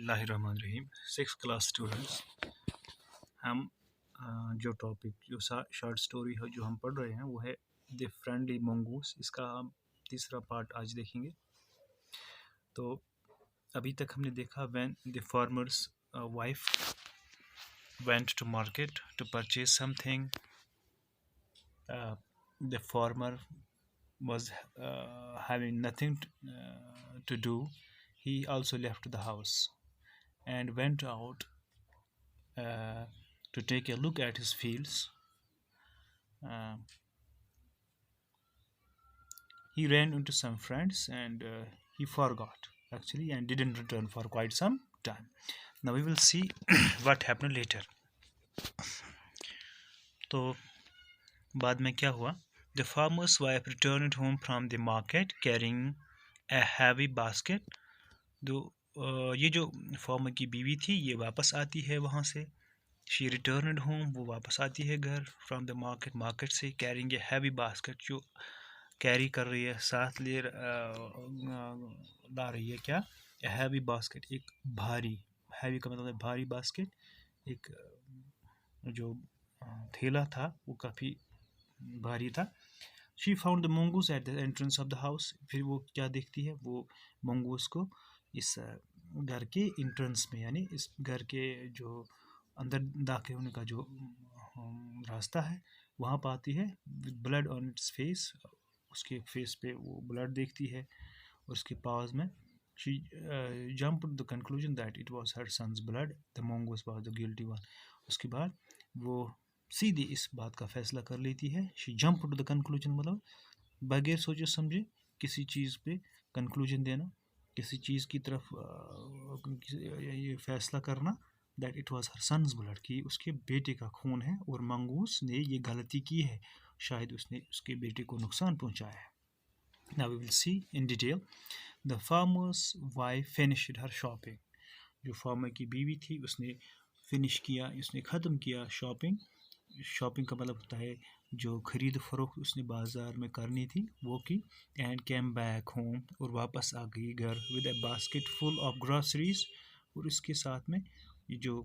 बिस्मिल्लाहिर्रहमानिर्रहीम। 6th class students, हम जो टॉपिक जो शॉर्ट स्टोरी है जो हम पढ़ रहे हैं वो है द फ्रेंडली मंगूस। इसका हम तीसरा पार्ट आज देखेंगे। तो अभी तक हमने देखा when the farmers wife went to market to purchase something, the farmer was having nothing to do. He also left the house and went out to take a look at his fields. Uh, he ran into some friends and he forgot actually and didn't return for quite some time. Now we will see what happened later. तो बाद में क्या हुआ? The farmer's wife returned home from the market carrying a heavy basket. ये जो farmer की बीवी थी ये वापस आती है वहाँ से. She returned home, वो वापस आती है घर from the मार्केट से, carrying a heavy basket, जो कैरी कर रही है, साथ ला रही है क्या? A heavy basket, एक भारी, heavy का मतलब है भारी basket, एक जो थैला था वो काफ़ी भारी था. She found the mongoose at the entrance of the house. फिर वो क्या देखती है? वो mongoose को इस घर के इंट्रेंस में, यानी इस घर के जो अंदर दाखिल होने का जो रास्ता है वहाँ पाती है. with blood on its face, उसके फेस पे वो ब्लड देखती है और उसके पास में. She jumped to the conclusion that it was her son's blood. The mongoose was the guilty one. उसके बाद वो सीधी इस बात का फैसला कर लेती है. She jumped to the conclusion मतलब बगैर सोचे समझे किसी चीज़ पे कंक्लूजन देना, किसी चीज़ की तरफ ये फैसला करना that it was her son's blood, कि उसके बेटे का खून है और मंगूस ने ये गलती की है, शायद उसने उसके बेटे को नुकसान पहुंचाया है. Now we will see in detail. The farmer's wife finished her shopping. जो फार्मर की बीवी थी उसने फिनिश किया, उसने ख़त्म किया शॉपिंग. शॉपिंग का मतलब होता है जो ख़रीद फरोख्त उसने बाज़ार में करनी थी वो की. एंड केम बैक होम, और वापस आ गई घर with A basket full of groceries, और इसके साथ में ये जो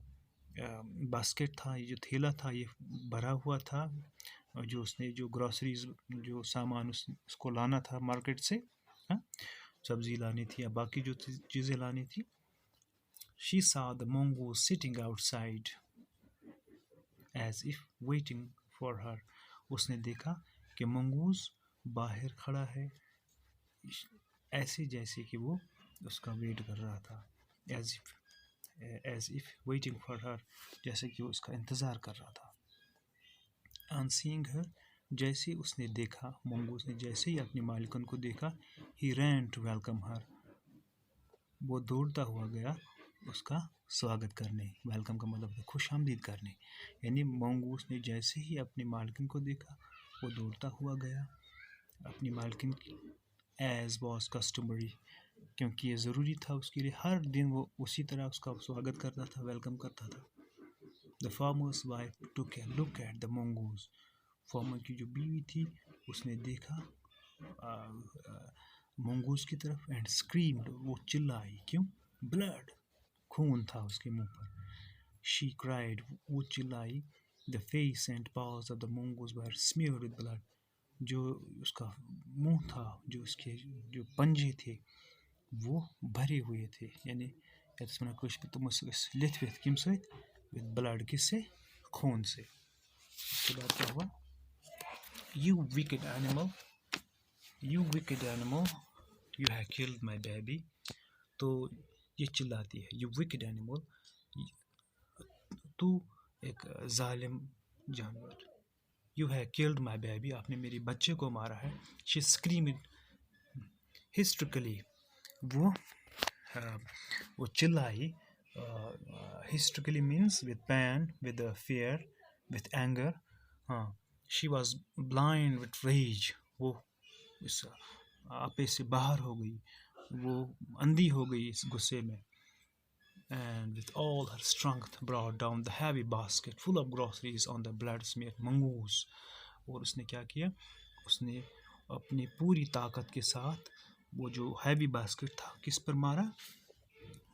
बास्केट था, ये जो थैला था, ये भरा हुआ था. और जो उसने जो ग्रॉसरीज जो सामान उसको लाना था मार्केट से, सब्ज़ी लानी थी या बाकी जो चीज़ें लानी थी. She saw the mongoose sitting outside as if waiting for her. उसने देखा कि मंगूस बाहर खड़ा है ऐसे जैसे कि वो उसका वेट कर रहा था. as if waiting for her, जैसे कि वो उसका इंतज़ार कर रहा था. On seeing her, जैसे उसने देखा, मंगूस ने जैसे ही अपनी मालिकन को देखा, he ran to welcome her, वो दौड़ता हुआ गया उसका स्वागत करने. वेलकम का मतलब है खुश आमदीद करने. यानी मंगूस ने जैसे ही अपनी मालकिन को देखा वो दौड़ता हुआ गया अपनी मालकिन की. एज वॉज कस्टमरी, क्योंकि ये ज़रूरी था उसके लिए, हर दिन वो उसी तरह उसका स्वागत करता था, वेलकम करता था. The farmers wife took A look at the mongoose. Farmer की जो बीवी थी उसने देखा मंगूस की तरफ. एंड स्क्रीम्ड, वो चिल्लाई. क्यों? ब्लड, खून था उसके मुंह पर. शी क्राइड, वो चिल्लाई. The face and paws of the mongoose were smeared with blood. जो उसका मुंह था, जो उसके जो पंजे थे वो भरे हुए थे, यानी यत्स वनान कश पे तुम लिथ विथ किम सहित विद ब्लड, किससे? खून से. उसके बाद क्या हुआ? You wicked animal, you wicked animal, you have killed my baby. तो ये चिल्लाती है, यू विकेड एनिमल, तू एक जालिम जानवर. You have killed my baby, आपने मेरे बच्चे को मारा है. शी स्क्रीम्ड हिस्ट्रिकली, वो चिल्लाई. Hysterically means with pain, with fear, with anger. She was blind with rage, वो इस आपे से बाहर हो गई, वो अंधी हो गई इस गुस्से में. And with all her strength brought down the heavy basket full of groceries on the blood-smeared mongoose. और उसने क्या किया? उसने अपनी पूरी ताकत के साथ वो जो हैवी बास्केट था किस पर मारा?